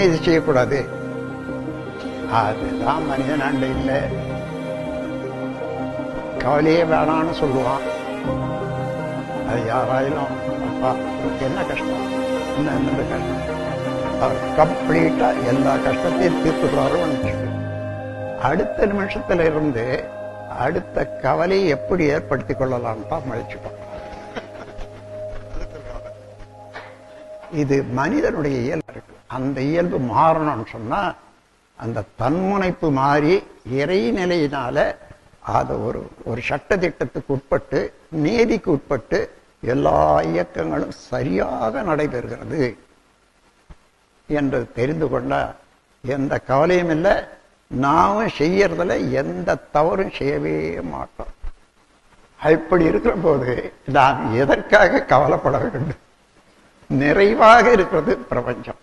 இது செய்யக்கூடாது. அதுதான் மனிதனாண்ட இல்லை. கவலையே வேணான்னு சொல்லுவான். அது யாராயிலும் அப்பா என்ன கஷ்டம், என்ன கஷ்டம், அவர் கம்ப்ளீட்டா எல்லா கஷ்டத்தையும் தீர்த்துடுவாரு. அடுத்த நிமிஷத்துல இருந்து அடுத்த கவலையை எப்படி ஏற்படுத்திக் கொள்ளலாம் தான் முயற்சி பண்றோம். இது மனிதனுடைய இயல்பு இருக்கு. அந்த இயல்பு மாறணும்னு சொன்னா அந்த தன்முனைப்பு மாறி இறைநிலையினால அதை ஒரு சட்ட திட்டத்துக்கு உட்பட்டு, நீதிக்கு உட்பட்டு எல்லா இயக்கங்களும் சரியாக நடைபெறுகிறது என்று தெரிந்து கொண்டா எந்த கவலையும் இல்லை. நாமும் செய்யறதுல எந்த தவறும் செய்யவே மாட்டோம். அப்படி இருக்கிற போது நாம் எதற்காக கவலைப்பட வேண்டும்? நிறைவாக இருக்கிறது பிரபஞ்சம்.